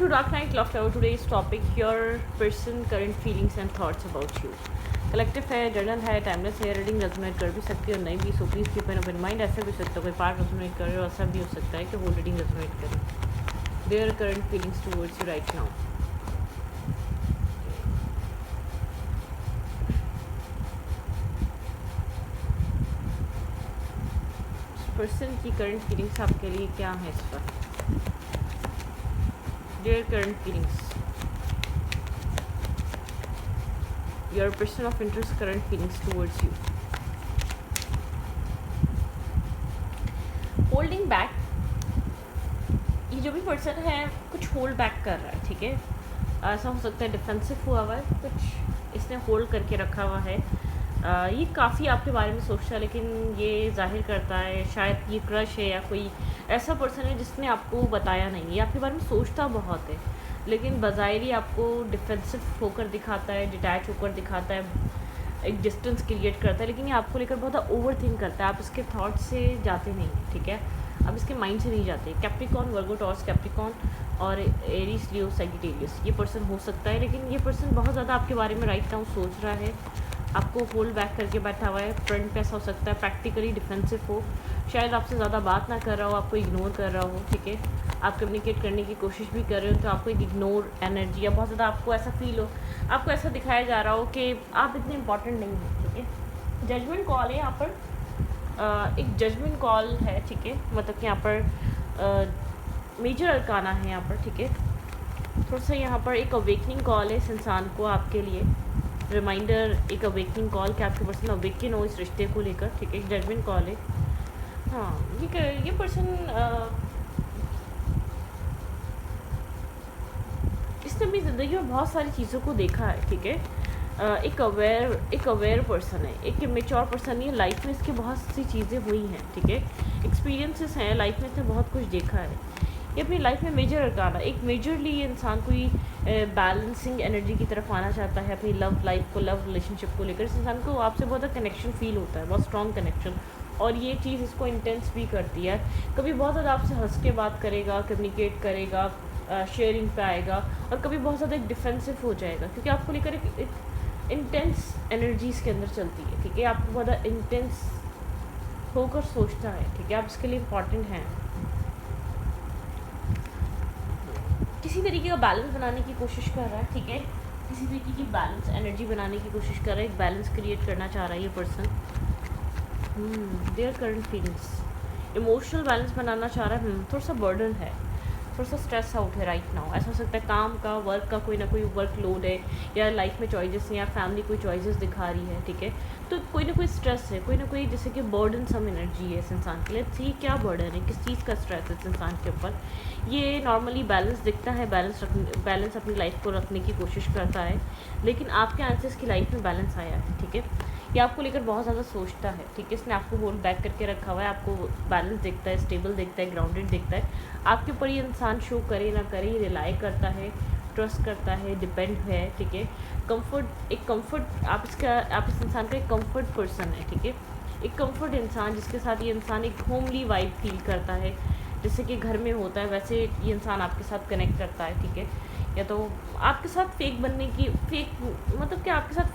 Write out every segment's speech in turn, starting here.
to Dark Night Love Tower. Today's topic: your person, current feelings and thoughts about you. Collective है, journal है, timeless है, reading resonate कर भी सकती है और नहीं भी. So please keep an open mind. ऐसा भी हो सकता है कोई पार्ट रेजोनेट करे और ऐसा भी हो सकता है कि होल रीडिंग रेजोनेट करे. There current feelings towards you right now. Person की करंट फीलिंग्स आपके लिए क्या है इस पर. There current feelings. Your person of interest current feelings towards you. Holding back. ये जो भी पर्सन है कुछ होल्ड बैक कर रहा है. ठीक है, ऐसा हो सकता है डिफेंसिव हुआ हुआ है, कुछ इसने होल्ड करके रखा हुआ है. ये काफ़ी आपके बारे में सोचता है, लेकिन ये जाहिर करता है शायद ये क्रश है या कोई ऐसा पर्सन है जिसने आपको बताया नहीं. ये आपके बारे में सोचता बहुत है, लेकिन बज़ाहिर आपको डिफेंसिव होकर दिखाता है, डिटैच होकर दिखाता है, एक डिस्टेंस क्रिएट करता है, लेकिन ये आपको लेकर बहुत ओवर थिंक करता है. आप इसके थॉट से जाते नहीं. ठीक है, आप इसके माइंड से नहीं जाते. कैप्रिकॉर्न, वर्गो, टॉरस, कैप्रिकॉर्न और एरीज, लियो, सैजिटेरियस ये पर्सन हो सकता है, लेकिन ये पर्सन बहुत ज़्यादा आपके बारे में राइट नाउ सोच रहा है. आपको होल्ड बैक करके बैठा हुआ है. फ्रंट पे ऐसा हो सकता है प्रैक्टिकली डिफेंसिव हो, शायद आपसे ज़्यादा बात ना कर रहा हो, आपको इग्नोर कर रहा हो. ठीक है, आप कम्युनिकेट करने की कोशिश भी कर रहे हो तो आपको एक इग्नोर एनर्जी या बहुत ज़्यादा आपको ऐसा फील हो, आपको ऐसा दिखाया जा रहा हो कि आप इतने इंपॉर्टेंट नहीं हो. ठीक है, जजमेंट कॉल है यहाँ पर. एक जजमेंट कॉल है. ठीक है, मतलब कि यहाँ पर मेजर अरकाना है यहाँ पर. ठीक है, थोड़ा सा यहाँ पर एक अवेकनिंग कॉल है इस इंसान को आपके लिए. रिमाइंडर, एक अवेकनिंग कॉल कि आपके पर्सन अवेकन हो इस रिश्ते को लेकर. ठीक है, एक जजमेंट कॉल है. हाँ, ये पर्सन इसने अपनी ज़िंदगी में बहुत सारी चीज़ों को देखा है. ठीक है, एक अवेयर पर्सन है, एक मेच्योर पर्सन है. लाइफ में इसकी बहुत सी चीज़ें हुई हैं. ठीक है, एक्सपीरियंसेस हैं लाइफ में, इसने बहुत कुछ देखा है. ये अपनी लाइफ में मेजर अरकाना, एक मेजरली ये इंसान कोई बैलेंसिंग एनर्जी की तरफ आना चाहता है अपनी लव लाइफ को, लव रिलेशनशिप को लेकर. इस इंसान को आपसे बहुत ज़्यादा कनेक्शन फील होता है, बहुत स्ट्रॉन्ग कनेक्शन, और ये चीज़ इसको इंटेंस भी करती है. कभी बहुत ज़्यादा आपसे हंस के बात करेगा, कम्युनिकेट करेगा, शेयरिंग पे आएगा, और कभी बहुत ज़्यादा एक डिफेंसिव हो जाएगा क्योंकि आपको लेकर एक इंटेंस एनर्जी इसके अंदर चलती है. ठीक है, आपको बहुत ज़्यादा इंटेंस होकर सोचता है. ठीक है, आप इसके लिए इम्पॉर्टेंट हैं. किसी तरीके का बैलेंस बनाने की कोशिश कर रहा है. ठीक है, किसी तरीके की बैलेंस एनर्जी बनाने की कोशिश कर रहा है, एक बैलेंस क्रिएट करना चाह रहा है ये person. Their current feelings, emotional balance बनाना चाह रहा है. थोड़ा सा बर्डन है, थोड़ा सा स्ट्रेस आउट है राइट नाउ. ऐसा हो सकता है काम का, वर्क का कोई ना कोई वर्क लोड है, या लाइफ में चॉइसेस हैं, या फैमिली कोई चॉइसेस दिखा रही है. ठीक है, तो कोई ना कोई स्ट्रेस है, कोई ना कोई जैसे कि बर्डन सम एनर्जी है इस इंसान के लिए. सी क्या बर्डन है, किस चीज़ का स्ट्रेस है इस इंसान के ऊपर. ये नॉर्मली बैलेंस दिखता है, बैलेंस अपनी लाइफ को रखने की कोशिश करता है, लेकिन आपके आंसर इसकी लाइफ में बैलेंस आया है. ठीक है, ये आपको लेकर बहुत ज़्यादा सोचता है. ठीक है, इसने आपको होल्ड बैक करके रखा हुआ है, आपको बैलेंस दिखता है, स्टेबल दिखता है, ग्राउंडेड दिखता है. आपके ऊपर ये इंसान शो करे ना करे, रिलाई करता है, ट्रस्ट करता है, डिपेंड है. ठीक है, कंफर्ट आप इस इंसान का एक कंफर्ट पर्सन है. ठीक है, एक कंफर्ट इंसान जिसके साथ ये इंसान एक होमली वाइब फील करता है, जैसे कि घर में होता है वैसे ये इंसान आपके साथ कनेक्ट करता है. ठीक है, या तो आपके साथ फेक मतलब कि आपके साथ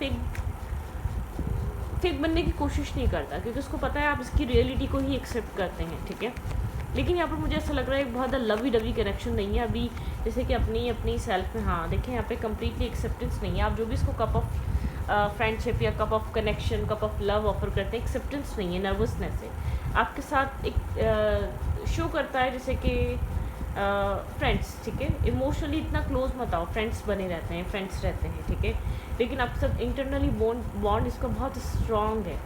फेक बनने की कोशिश नहीं करता, क्योंकि उसको पता है आप इसकी रियलिटी को ही एक्सेप्ट करते हैं. ठीक है, लेकिन यहाँ पर मुझे ऐसा लग रहा है बहुत लवी डवी कनेक्शन नहीं है अभी, जैसे कि अपनी सेल्फ में. हाँ देखें, यहाँ पे कम्प्लीटली एक्सेप्टेंस नहीं है. आप जो भी इसको कप ऑफ फ्रेंडशिप या cup of connection, cup of love offer करते हैं, एक्सेप्टेंस नहीं है, नर्वसनेस है. आपके साथ एक शो करता है जैसे कि फ्रेंड्स. ठीक है, इमोशनली इतना क्लोज मत आओ, फ्रेंड्स बने रहते हैं, फ्रेंड्स रहते हैं. ठीक है, लेकिन आपके साथ इंटरनली बॉन्ड इसका बहुत स्ट्रॉन्ग है,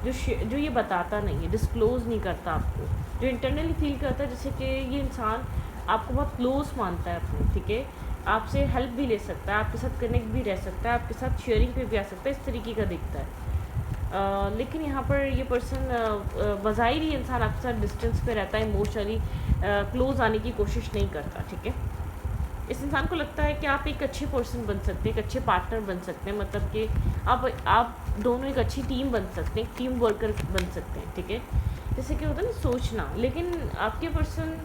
जो ये बताता नहीं है, डिस्क्लोज़ नहीं करता आपको, जो इंटरनली फील करता है जैसे कि ये इंसान आपको बहुत क्लोज मानता है अपने. ठीक है, आपसे हेल्प भी ले सकता है, आपके साथ कनेक्ट भी रह सकता है, आपके साथ शेयरिंग पे भी आ सकता है, इस तरीके का दिखता है. लेकिन यहाँ पर ये पर्सन बज़ाहिर ही इंसान आपके साथ डिस्टेंस पे रहता है, इमोशनली क्लोज आने की कोशिश नहीं करता. ठीक है, इस इंसान को लगता है कि आप एक अच्छे पर्सन बन सकते हैं, एक अच्छे पार्टनर बन सकते हैं, मतलब कि आप दोनों एक अच्छी टीम बन सकते हैं, एक टीम वर्कर बन सकते हैं. ठीक है, जैसे कि होता है ना सोचना, लेकिन आपके पर्सन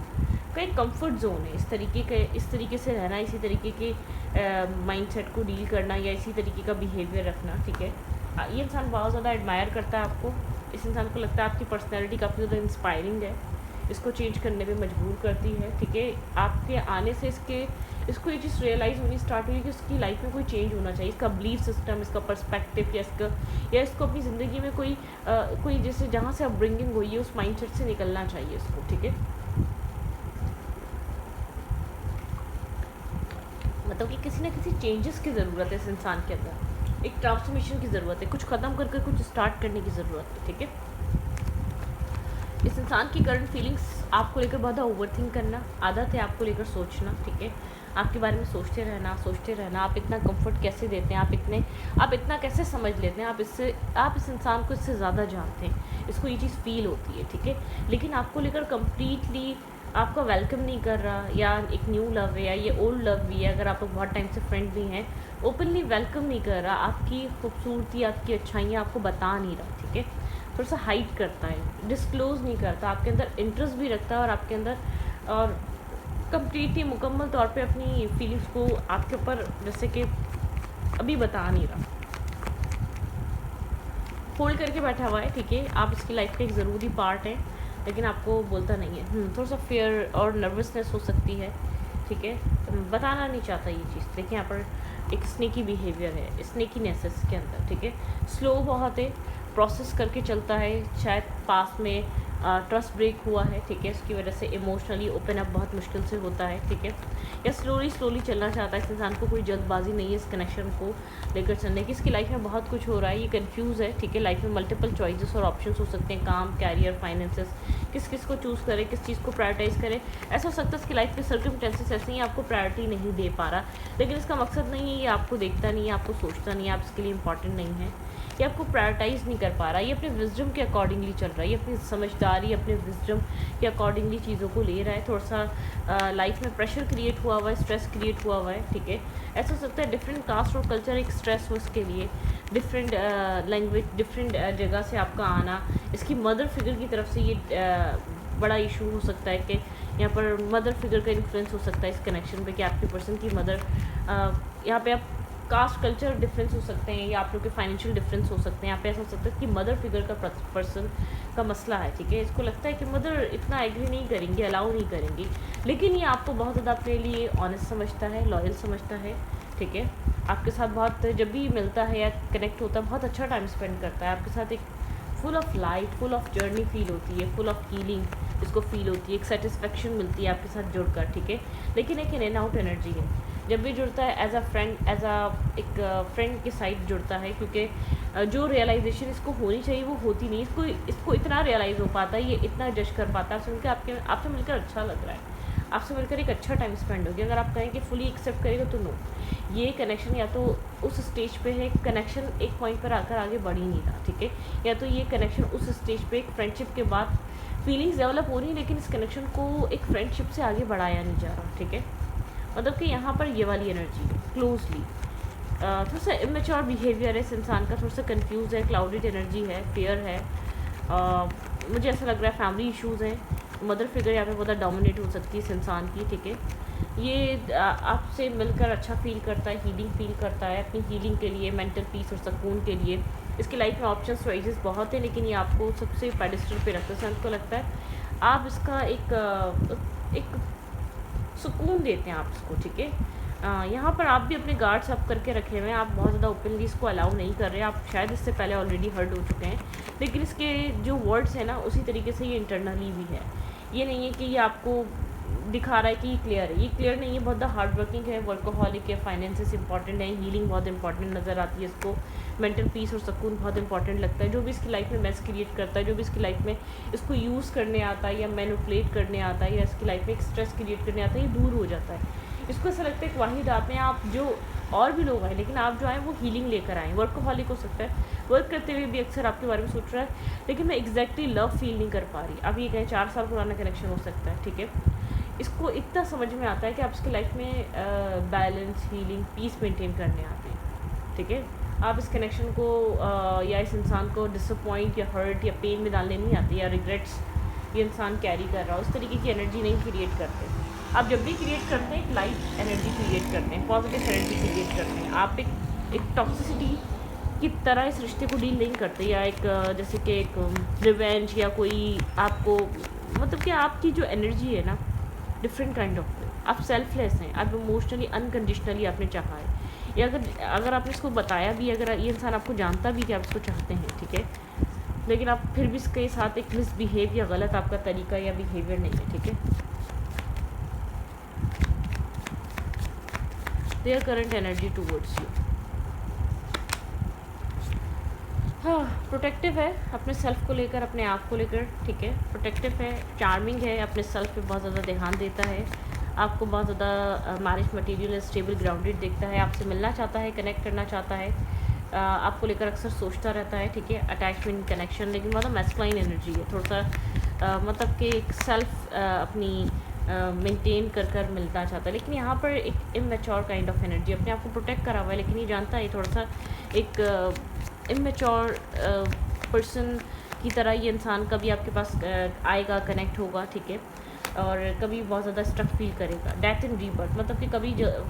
का एक कंफर्ट जोन है, इस तरीके से रहना, इसी तरीके के माइंडसेट को डील करना या इसी तरीके का बिहेवियर रखना, ठीक है। ये इंसान बहुत ज़्यादा एडमायर करता है आपको, इस इंसान को लगता है आपकी पर्सनैलिटी काफ़ी ज़्यादा इंस्पायरिंग है, इसको चेंज करने पे मजबूर करती है, ठीक है। आपके आने से इसको ये चीज़ रियलाइज़ होनी स्टार्ट हुई कि उसकी लाइफ में कोई चेंज होना चाहिए, इसका बिलीफ सिस्टम, इसका पर्सपेक्टिव या इसको अपनी ज़िंदगी में कोई जैसे जहाँ से अपब्रिंगिंग हुई है उस माइंडसेट से निकलना चाहिए इसको, ठीक है। मतलब कि किसी ना किसी चेंजेस की ज़रूरत है इस इंसान के अंदर, एक ट्रांसफॉर्मेशन की ज़रूरत है, कुछ ख़त्म करके कुछ स्टार्ट करने की ज़रूरत है, ठीक है। इस इंसान की करंट फीलिंग्स आपको लेकर बहुत ओवरथिंक करना, आदत है आपको लेकर सोचना, ठीक है। आपके बारे में सोचते रहना, आप इतना कंफर्ट कैसे देते हैं, आप इतना कैसे समझ लेते हैं, आप इस इंसान को इससे ज़्यादा जानते हैं, इसको ये चीज़ फील होती है, ठीक है। लेकिन आपको लेकर कम्प्लीटली आपका वेलकम नहीं कर रहा, या एक न्यू लव है या ये ओल्ड लव भी है, अगर आप लोग बहुत टाइम से फ्रेंड भी हैं, ओपनली वेलकम नहीं कर रहा, आपकी खूबसूरती, आपकी अच्छाइयाँ आपको बता नहीं रहा, ठीक है। थोड़ा सा हाइड करता है, डिस्क्लोज़ नहीं करता, आपके अंदर इंटरेस्ट भी रखता है और आपके अंदर और कम्प्लीटली मुकम्मल तौर पे अपनी फीलिंग्स को आपके ऊपर जैसे कि अभी बता नहीं रहा, होल्ड करके बैठा हुआ है, ठीक है। आप इसकी लाइफ का एक ज़रूरी पार्ट है, लेकिन आपको बोलता नहीं है। थोड़ा सा फियर और नर्वसनेस हो सकती है, ठीक है, बताना नहीं चाहता ये चीज़। देखिए यहाँ पर एक स्नेकी बिहेवियर है, स्नेकीनेस है इसके अंदर, ठीक है। स्लो बहुत है, प्रोसेस करके चलता है, शायद पास में ट्रस्ट ब्रेक हुआ है, ठीक है, उसकी वजह से इमोशनली ओपन अप बहुत मुश्किल से होता है, ठीक है। या स्लोली चलना चाहता है इस इंसान को, कोई जल्दबाजी नहीं है इस कनेक्शन को लेकर चलने की। इसकी लाइफ में बहुत कुछ हो रहा है, ये कंफ्यूज है, ठीक है। लाइफ में मल्टीपल चॉइसेस और ऑप्शंस हो सकते हैं, काम, कैरियर, फाइनेंसेस, किस को चूज़ करे, किस चीज़ को प्रायोरिटाइज़ करे। ऐसा हो सकता है इसकी लाइफ के सर्कमस्टेंसेस ऐसे ही आपको प्रायोरिटी नहीं दे पा रहा, लेकिन इसका मकसद नहीं है ये आपको देखता नहीं है, आपको सोचता नहीं है, आप इसके लिए इंपॉर्टेंट नहीं है, ये आपको प्रायोरिटाइज़ नहीं कर पा रहा, ये अपने विजडम के अकॉर्डिंगली चल रहा है, ये अपनी समझदारी, अपने विजडम के अकॉर्डिंगली चीज़ों को ले रहा है। थोड़ा सा लाइफ में प्रेशर क्रिएट हुआ हुआ है, स्ट्रेस क्रिएट हुआ हुआ है, ठीक है। ऐसा हो सकता है डिफरेंट कास्ट और कल्चर एक स्ट्रेस हो इसके लिए, डिफरेंट लैंग्वेज, डिफरेंट जगह से आपका आना, इसकी मदर फिगर की तरफ से ये बड़ा इशू हो सकता है कि यहाँ पर मदर फिगर का इन्फ्लुएंस हो सकता है इस कनेक्शन पे, कि आपके पर्सन की मदर, यहाँ पे आप कास्ट कल्चर डिफरेंस हो सकते हैं, या आप लोग के फाइनेंशियल डिफरेंस हो सकते हैं। यहाँ पे ऐसा हो सकता है कि मदर फिगर का पर्सन का मसला है, ठीक है। इसको लगता है कि मदर इतना एग्री नहीं करेंगे, अलाउ नहीं करेंगी, लेकिन ये आपको बहुत ज़्यादा अपने लिए ऑनेस्ट समझता है, लॉयल समझता है, ठीक है। आपके साथ बहुत जब भी मिलता है या कनेक्ट होता है, बहुत अच्छा टाइम स्पेंड करता है आपके साथ, एक full of light, full of journey feel होती है, फुल ऑफ हीलिंग इसको फील होती है, एक सेटिस्फेक्शन मिलती है आपके साथ जुड़कर, ठीक है। लेकिन एक इन एंड आउट एनर्जी है, जब भी जुड़ता है एज अ फ्रेंड, एक फ्रेंड के साइड जुड़ता है, क्योंकि जो रियलाइजेशन इसको होनी चाहिए वो होती नहीं, इसको इतना रियलाइज़ हो पाता है, ये इतना जज कर पाता है, आपसे मिलकर अच्छा लग रहा है, आपसे मिलकर एक अच्छा टाइम स्पेंड हो गया। अगर आप कहें कि फुली एक्सेप्ट करेगा तो नो, ये कनेक्शन या तो उस स्टेज पे है, कनेक्शन एक पॉइंट पर आकर आगे बढ़ ही नहीं रहा, ठीक है, या तो ये कनेक्शन उस स्टेज पे एक फ्रेंडशिप के बाद फीलिंग्स डेवलप हो रही है, लेकिन इस कनेक्शन को एक फ्रेंडशिप से आगे बढ़ाया नहीं जा रहा, ठीक है। मतलब कि यहाँ पर ये वाली एनर्जी है क्लोजली, थोड़ा सा इमेच्योर बिहेवियर है इस इंसान का, थोड़ा सा कंफ्यूज है, क्लाउडेड एनर्जी है, फेयर है, मुझे ऐसा लग रहा है फैमिली इश्यूज़ हैं, मदर फिगर यहाँ पे बहुत डोमिनेट हो सकती है इस इंसान की, ठीक है। ये आपसे मिलकर अच्छा फील करता है, हीलिंग फील करता है, अपनी हीलिंग के लिए, मेंटल पीस और सुकून के लिए इसकी लाइफ में ऑप्शंस चॉइसेस बहुत है, लेकिन ये आपको सबसे पेडिस्टल पे रखते हैं। इसको लगता है आप इसका एक सुकून देते हैं आप इसको, ठीक है। यहाँ पर आप भी अपने गार्ड्स अप करके रखे हुए हैं, आप बहुत ज़्यादा ओपनली इसको अलाउ नहीं कर रहे, आप शायद इससे पहले ऑलरेडी हर्ट हो चुके हैं, लेकिन इसके जो वर्ड्स हैं ना उसी तरीके से ये इंटरनली भी है। ये नहीं है कि ये आपको दिखा रहा है कि ये क्लियर है, ये क्लियर नहीं है, बहुत ज़्यादा हार्ड वर्किंग है, वर्कोहॉलिक है, फाइनेंसेस इंपॉर्टेंट है, हीलिंग बहुत इंपॉर्टेंट नज़र आती है इसको, मेंटल पीस और सुकून बहुत इंपॉर्टेंट लगता है। जो भी इसकी लाइफ में मैस क्रिएट करता है, जो भी इसकी लाइफ में इसको यूज़ करने आता है या मैनिपुलेट करने आता है या इसकी लाइफ में एक स्ट्रेस क्रिएट करने आता है, ये दूर हो जाता है। इसको ऐसा लगता है कि वाहिद आप हैं, आप जो और भी लोग आए, लेकिन आप जो आए वो हीलिंग लेकर आएँ। वर्कोहॉलिक हो सकता है, वर्क करते हुए भी अक्सर आपके बारे में सोच रहा है, लेकिन मैं एग्जैक्टली लव फील नहीं कर पा रही। अब ये कहें 4 साल पुराना कनेक्शन हो सकता है, ठीक है। इसको इतना समझ में आता है कि आप इसकी लाइफ में बैलेंस, हीलिंग, पीस मेंटेन करने आते हैं, ठीक है। आप इस कनेक्शन को या इस इंसान को डिसअपॉइंट या हर्ट या पेन में डालने नहीं आते, या रिग्रेट्स ये इंसान कैरी कर रहा हो, उस तरीके की एनर्जी नहीं क्रिएट करते। आप जब भी क्रिएट करते हैं एक लाइट एनर्जी क्रिएट करते हैं, पॉजिटिव एनर्जी क्रिएट करते हैं। आप एक टॉक्सिसिटी की तरह इस रिश्ते को डील नहीं करते, या एक जैसे कि एक रिवेंज या कोई आपको मतलब कि आपकी जो एनर्जी है ना डिफरेंट काइंड ऑफ, आप सेल्फलेस हैं, आप इमोशनली अनकंडीशनली आपने चाहा है, या अगर आपने इसको बताया भी, अगर ये इंसान आपको जानता भी कि आप इसको चाहते हैं, ठीक है, लेकिन आप फिर भी इसके साथ एक मिसबिहेव या गलत आपका तरीका या बिहेवियर नहीं है, ठीक है। Their current energy towards you, हाँ, प्रोटेक्टिव है अपने सेल्फ को लेकर, अपने आप को लेकर, ठीक है, प्रोटेक्टिव है, चार्मिंग है, अपने सेल्फ पे बहुत ज़्यादा ध्यान देता है, आपको बहुत ज़्यादा मैरिज मटेरियल स्टेबल ग्राउंडेड देखता है, आपसे मिलना चाहता है, कनेक्ट करना चाहता है, आपको लेकर अक्सर सोचता रहता है, ठीक है, अटैचमेंट कनेक्शन, लेकिन बहुत मैस्कुलाइन एनर्जी है, थोड़ा सा मतलब कि एक सेल्फ अपनी मेंटेन कर मिलना चाहता है, लेकिन यहाँ पर एक इमेच्योर काइंड ऑफ एनर्जी, अपने आप को प्रोटेक्ट करा हुआ है, लेकिन ये जानता है थोड़ा सा एक इमेच्योर पर्सन की तरह ये इंसान कभी आपके पास आएगा, कनेक्ट होगा, ठीक है, और कभी बहुत ज़्यादा स्ट्रक फील करेगा, डेथ एंड रीबर्थ, मतलब कि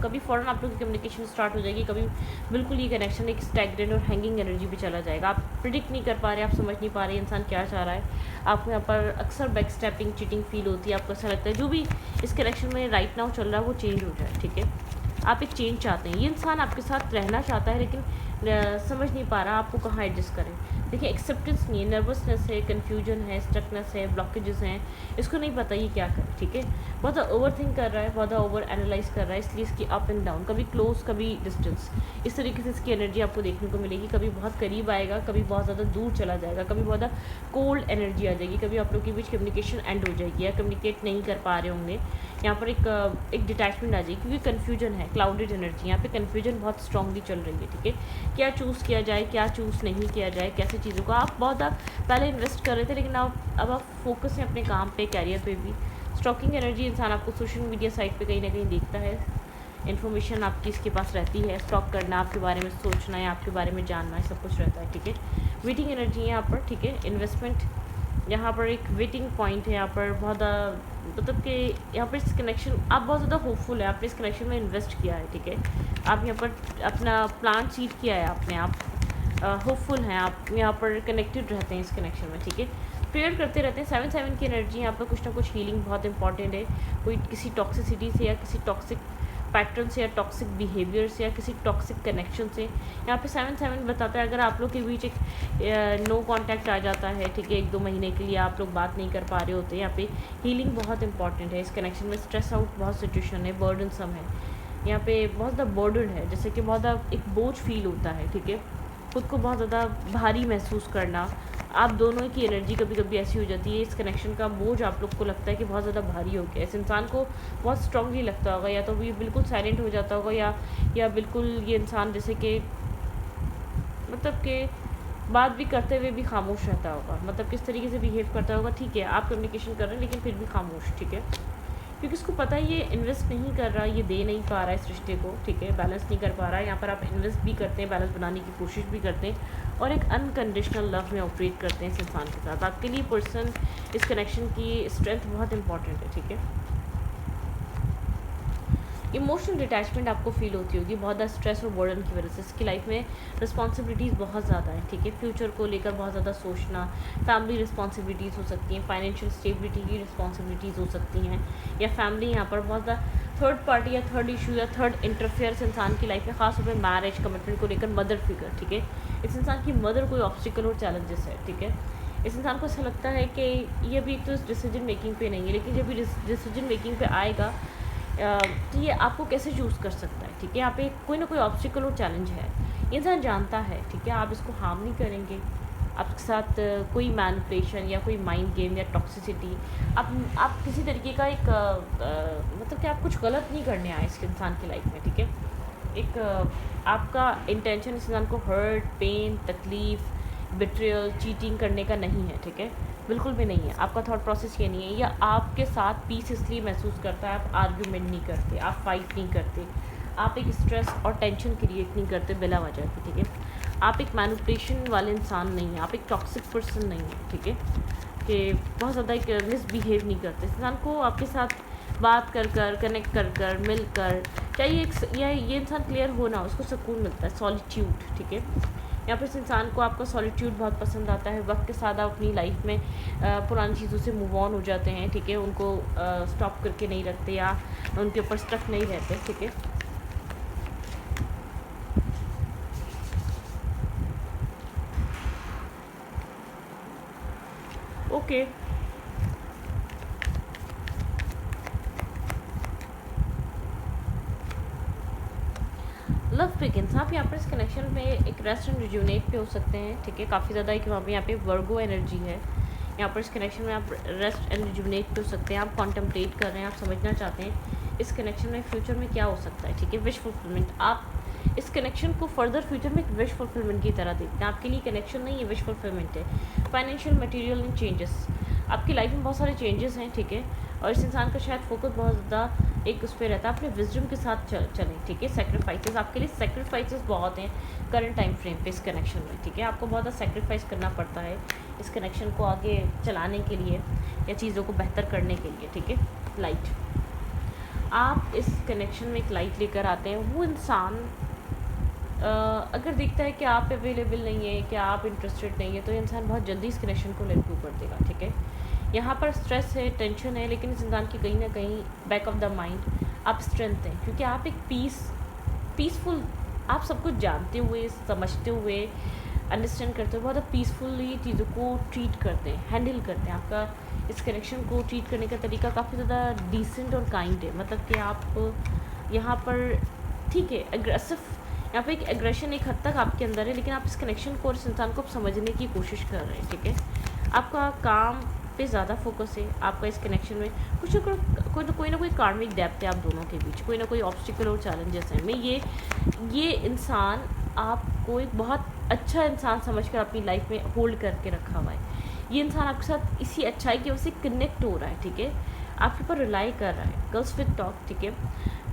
कभी फ़ौरन आप लोग की कम्युनिकेशन स्टार्ट हो जाएगी, कभी बिल्कुल ये कनेक्शन एक स्टैग्नेंट और हैंगिंग एनर्जी पे चला जाएगा। आप प्रिडिक्ट नहीं कर पा रहे, आप समझ नहीं पा रहे इंसान क्या चाह रहा है, आपको यहाँ पर अक्सर बैक स्टेपिंग चीटिंग फील होती है, आपको ऐसा लगता है जो भी इस कनेक्शन में राइट नाउ चल रहा है वो चेंज हो जाए, ठीक है, आप एक चेंज चाहते हैं, ये इंसान आपके साथ रहना चाहता है, लेकिन समझ नहीं पा रहा आपको कहाँ एडजस्ट करें। देखिए, एक्सेप्टेंस नहीं है, नर्वसनेस है, कन्फ्यूजन है, स्ट्रकनेस है, ब्लॉकेजेस हैं, इसको नहीं पता ये क्या करे, ठीक है, बहुत ओवर थिंक कर रहा है, बहुत ओवर एनालाइज कर रहा है, इसलिए इसकी अप एंड डाउन, कभी क्लोज कभी डिस्टेंस, इस तरीके से इसकी एनर्जी आपको देखने को मिलेगी, कभी बहुत करीब आएगा, कभी बहुत ज़्यादा दूर चला जाएगा, कभी बहुत ज़्यादा कोल्ड एनर्जी आ जाएगी, कभी आप लोग के बीच कम्युनिकेशन एंड हो जाएगी या कम्युनिकेट नहीं कर पा रहे होंगे, यहाँ पर एक डिटैचमेंट आ जाएगी, क्योंकि कन्फ्यूजन है, क्लाउडेड एनर्जी, यहाँ पे कन्फ्यूजन बहुत स्ट्रांगली चल रही है, ठीक है, क्या चूज़ किया जाए, क्या चूज़ नहीं किया जाए, कैसे चीज़ों को आप बहुत पहले इन्वेस्ट कर रहे थे, लेकिन अब आप फोकस हैं अपने काम पे, कैरियर पे भी। स्टॉकिंग एनर्जी, इंसान आपको सोशल मीडिया साइट पे कहीं ना कहीं देखता है, इन्फॉर्मेशन आपकी इसके पास रहती है, स्टॉक करना, आपके बारे में सोचना है, आपके बारे में जानना है, सब कुछ रहता है, ठीक है। वेटिंग एनर्जी है यहाँ पर, ठीक है, इन्वेस्टमेंट, यहाँ पर एक वेटिंग पॉइंट है, यहाँ पर बहुत मतलब कि यहाँ पर इस कनेक्शन आप बहुत ज़्यादा होपफुल है, आपने इस कनेक्शन में इन्वेस्ट किया है, ठीक है, आप यहाँ पर अपना प्लान सीड किया है आपने, आप होपफुल हैं, आप यहाँ पर कनेक्टेड रहते हैं इस कनेक्शन में, ठीक है, प्रेयर करते रहते हैं। 7-7 की एनर्जी यहाँ पर कुछ ना कुछ हीलिंग बहुत इंपॉर्टेंट है, कोई किसी टॉक्सिसिटी से या किसी टॉक्सिक पैटर्न से या टॉक्सिक बिहेवियर से या किसी टॉक्सिक कनेक्शन से, यहाँ पे 7-7 बताता है अगर आप लोग के बीच एक नो कांटेक्ट आ जाता है, ठीक है, 1-2 महीने के लिए आप लोग बात नहीं कर पा रहे होते, यहाँ पे हीलिंग बहुत इंपॉर्टेंट है इस कनेक्शन में। स्ट्रेस आउट बहुत सिचुएशन है, बर्डनसम है, यहाँ पे बहुत ज़्यादा बर्डन है, जैसे कि बहुत ज़्यादा एक बोझ फील होता है, ठीक है, खुद को बहुत ज़्यादा भारी महसूस करना, आप दोनों की एनर्जी कभी कभी ऐसी हो जाती है, इस कनेक्शन का बोझ आप लोग को लगता है कि बहुत ज़्यादा भारी हो गया, इस इंसान को बहुत स्ट्रांगली लगता होगा, या तो ये बिल्कुल साइलेंट हो जाता होगा, या बिल्कुल ये इंसान जैसे कि मतलब कि बात भी करते हुए भी खामोश रहता होगा, मतलब किस तरीके से बिहेव करता होगा, ठीक है, आप कम्युनिकेशन कर रहे हैं लेकिन फिर भी खामोश, ठीक है, क्योंकि इसको पता है ये इन्वेस्ट नहीं कर रहा, ये दे नहीं पा रहा है इस रिश्ते को, ठीक है, बैलेंस नहीं कर पा रहा है। यहाँ पर आप इन्वेस्ट भी करते हैं, बैलेंस बनाने की कोशिश भी करते हैं, और एक अनकंडीशनल लव में ऑपरेट करते हैं इस इंसान के साथ। आपके लिए पर्सन, इस कनेक्शन की स्ट्रेंथ बहुत इंपॉर्टेंट है, ठीक है। इमोशनल डिटैचमेंट आपको फील होती होगी बहुत ज़्यादा स्ट्रेस और बर्डन की वजह से, इसकी लाइफ में रिस्पॉन्सिबिलिटीज़ बहुत ज़्यादा है, ठीक है, फ्यूचर को लेकर बहुत ज़्यादा सोचना, फैमिली रिस्पॉन्सिबिलिटीज़ हो सकती हैं, फाइनेंशियल स्टेबिलिटी की रिस्पॉन्सिबिलिटीज़ हो सकती हैं, या फैमिली यहाँ पर बहुत ज़्यादा थर्ड पार्टी या थर्ड इशू या थर्ड इंटरफेयर्स इंसान की लाइफ में, खासतौर पर मैरिज कमिटमेंट को लेकर मदर फिगर, ठीक है, इस इंसान की मदर कोई ऑब्स्टिकल और चैलेंजेस है, ठीक है, इस इंसान को ऐसा लगता है कि ये अभी तो डिसीजन मेकिंग पे नहीं है, लेकिन जब भी डिसीजन मेकिंग पे आएगा तो ये आपको कैसे चूज़ कर सकता है, ठीक है, यहाँ पे कोई ना कोई ऑब्स्टिकल और चैलेंज है, ये इंसान जानता है, ठीक है, आप इसको हार्म नहीं करेंगे, आपके साथ कोई मैनिपुलेशन या कोई माइंड गेम या टॉक्सिसिटी, आप किसी तरीके का एक मतलब कि आप कुछ गलत नहीं करने आए इस इंसान की लाइफ में, ठीक है, एक आपका इंटेंशन इस इंसान को हर्ट, पेन, तकलीफ़, बिट्रियल, चीटिंग करने का नहीं है, ठीक है, बिल्कुल भी नहीं है, आपका थॉट प्रोसेस ये नहीं है, या आपके साथ पीस इसलिए महसूस करता है, आप आर्ग्यूमेंट नहीं करते, आप फाइट नहीं करते, आप एक स्ट्रेस और टेंशन क्रिएट नहीं करते बिला वजह के, ठीक है, आप एक मैनिपुलेशन वाले इंसान नहीं हैं, आप एक टॉक्सिक पर्सन नहीं हैं, ठीक है, कि बहुत ज़्यादा एक मिसबिहेव नहीं करते। इस इंसान को आपके साथ बात कर कर, कनेक्ट कर कर, मिल कर, चाहिए एक या ये इंसान क्लियर हो ना, उसको सुकून मिलता है, सॉलिट्यूड, ठीक है। यहाँ पर इस इंसान को आपका सॉलिट्यूड बहुत पसंद आता है। वक्त के साथ आप अपनी लाइफ में पुरानी चीज़ों से मूव ऑन हो जाते हैं, ठीक है। उनको स्टॉप करके नहीं रखते या उनके ऊपर स्टक नहीं रहते, ठीक है। Okay, love begins. आप यहाँ पर इस कनेक्शन में एक रेस्ट एंड रिज्यूनेट पे हो सकते हैं, ठीक है। काफ़ी ज़्यादा एक वहाँ पे यहाँ पे वर्गो एनर्जी है। यहाँ पर इस कनेक्शन में आप रेस्ट एंड रिज्यूनेट पे हो सकते हैं। आप कॉन्टम्पलेट कर रहे हैं, आप समझना चाहते हैं इस कनेक्शन में फ्यूचर में क्या हो सकता है, ठीक है। विश फुलफिलमेंट, आप इस कनेक्शन को फर्दर फ्यूचर में एक विश फुलफिलमेंट की तरह देखते हैं। आपके लिए कनेक्शन नहीं है, विश फुलफिलमेंट है। फाइनेंशियल मटेरियल एंड चेंजेस, आपकी लाइफ में बहुत सारे चेंजेस हैं, ठीक है। और इस इंसान का शायद फोकस बहुत ज़्यादा एक उस पर रहता है, अपने विजडम के साथ चलें, ठीक है। सेक्रीफाइसेस, आपके लिए सेक्रीफाइसेस बहुत हैं करंट टाइम फ्रेम पे इस कनेक्शन में, ठीक है। आपको बहुत ज़्यादा सेक्रीफाइस करना पड़ता है इस कनेक्शन को आगे चलाने के लिए या चीज़ों को बेहतर करने के लिए, ठीक है। लाइट, आप इस कनेक्शन में एक लाइट लेकर आते हैं। वो इंसान अगर देखता है कि आप अवेलेबल नहीं है, कि आप इंटरेस्टेड नहीं है, तो ये इंसान बहुत जल्दी इस कनेक्शन को लेट गो कर देगा, ठीक है। यहाँ पर स्ट्रेस है, टेंशन है, लेकिन इस इंसान की कहीं ना कहीं बैक ऑफ द माइंड आप स्ट्रेंथ हैं, क्योंकि आप एक पीसफुल, आप सब कुछ जानते हुए, समझते हुए, अंडरस्टैंड करते हुए बहुत पीसफुली चीज़ों को ट्रीट करते हैं, हैंडल करते हैं। आपका इस कनेक्शन को ट्रीट करने का तरीका काफ़ी ज़्यादा डिसेंट और काइंड है। मतलब कि आप यहाँ पर, ठीक है, एग्रेसिव, यहाँ पे एक एग्रेशन एक हद तक आपके अंदर है, लेकिन आप इस कनेक्शन को और इस इंसान को समझने की कोशिश कर रहे हैं, ठीक है। आपका काम पे ज़्यादा फोकस है। आपका इस कनेक्शन में कुछ कोई ना कोई कार्मिक डेप्थ है आप दोनों के बीच, कोई ना कोई ऑब्स्टिकल और चैलेंजेस हैं। मैं ये इंसान आपको एक बहुत अच्छा इंसान समझकर अपनी लाइफ में होल्ड करके रखा हुआ है। ये इंसान आपके साथ इसी अच्छाई की वजह से कनेक्ट हो रहा है, ठीक है। आपके ऊपर रिलाई कर रहा है। गर्ल्स विद टॉक, ठीक है,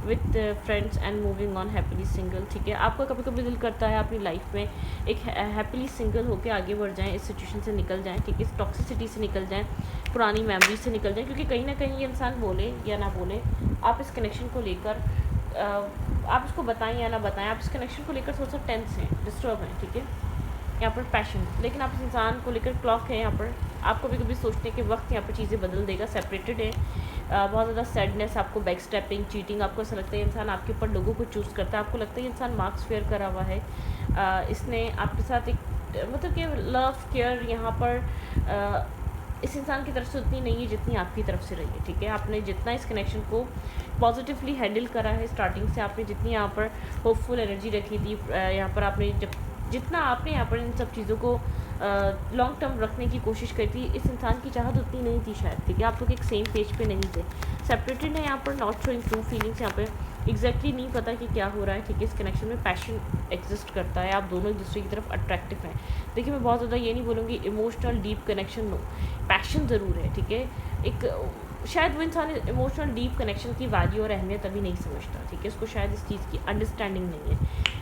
with friends and moving on happily single, ठीक है। आपका कभी कभी दिल करता है अपनी लाइफ में एक हैप्पीली सिंगल होकर आगे बढ़ जाएं, इस सिचुएशन से निकल जाएं, ठीक है, इस टॉक्सिसिटी से निकल जाएं, पुरानी मेमोरीज से निकल जाएं, क्योंकि कहीं ना कहीं ये इंसान बोले या ना बोले, आप इस कनेक्शन को लेकर आप इसको बताएं या ना बताएं, आप इस कनेक्शन को लेकर थोड़ा सा टेंस हैं, डिस्टर्ब हैं, ठीक है। यहाँ पर पैशन, लेकिन आप इस इंसान को लेकर क्लॉक है। यहाँ पर आप कभी कभी सोचते हैं कि वक्त यहाँ पर चीज़ें बदल देगा, सेपरेटेड है। बहुत ज़्यादा सैडनेस, आपको बैक स्टेपिंग, चीटिंग, आपको ऐसा लगता है इंसान आपके ऊपर लोगों को चूज़ करता है, आपको लगता है इंसान मार्क्स फेयर करा हुआ है। इसने आपके साथ एक मतलब कि लव केयर यहाँ पर इस इंसान की तरफ से उतनी नहीं है जितनी आपकी तरफ से रही है, ठीक है। आपने जितना इस कनेक्शन को पॉजिटिवली हैंडल करा है स्टार्टिंग से, आपने जितनी यहाँ पर होपफुल एनर्जी रखी थी, यहाँ पर आपने जितना आपने यहाँ पर इन सब चीज़ों को लॉन्ग टर्म रखने की कोशिश करी थी, इस इंसान की चाहत उतनी नहीं थी शायद, ठीक है। आप लोग एक सेम पेज पे नहीं थे, सेपरेटेड है यहाँ पर, नॉट शोइंग ट्रू फीलिंग्स, यहाँ पे एग्जैक्टली नहीं पता कि क्या हो रहा है, ठीक है। इस कनेक्शन में पैशन एग्जिस्ट करता है, आप दोनों एक दूसरे की तरफ अट्रैक्टिव हैं। देखिए, मैं बहुत ज़्यादा ये नहीं बोलूँगी emotional deep connection, no, passion ज़रूर है, ठीक है। एक शायद वो इंसान इमोशनल डीप कनेक्शन की वैल्यू और अहमियत अभी नहीं समझता, ठीक है। उसको शायद इस चीज़ की अंडरस्टैंडिंग नहीं है,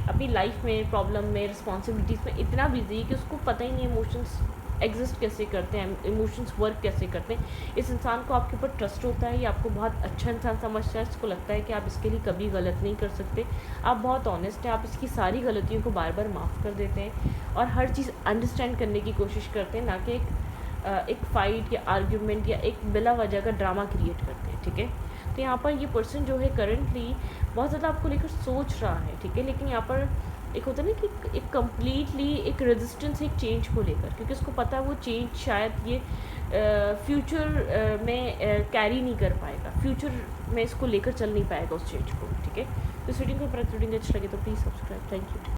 अपनी लाइफ में, प्रॉब्लम में, रिस्पॉन्सिबिलिटीज़ में इतना बिजी है कि उसको पता ही नहीं इमोशंस एग्जिस्ट कैसे करते हैं, इमोशंस वर्क कैसे करते हैं। इस इंसान को आपके ऊपर ट्रस्ट होता है, ये आपको बहुत अच्छा इंसान समझता है, इसको लगता है कि आप इसके लिए कभी गलत नहीं कर सकते, आप बहुत ऑनेस्ट हैं, आप इसकी सारी गलतियों को बार बार माफ़ कर देते हैं और हर चीज़ अंडरस्टैंड करने की कोशिश करते हैं, ना कि एक फ़ाइट या आर्ग्यूमेंट या एक बिला वजह का ड्रामा क्रिएट करते हैं, ठीक है। तो यहाँ पर ये पर्सन जो है करंटली बहुत ज़्यादा आपको लेकर सोच रहा है, ठीक है। लेकिन यहाँ पर एक होता है ना कि एक कम्प्लीटली एक रेजिस्टेंस एक चेंज को लेकर, क्योंकि उसको पता है वो चेंज शायद ये फ्यूचर में कैरी नहीं कर पाएगा, फ्यूचर में इसको लेकर चल नहीं पाएगा उस चेंज को, ठीक है। तो इस वीडियो को अच्छी लगे तो प्लीज़ सब्सक्राइब। Thank you.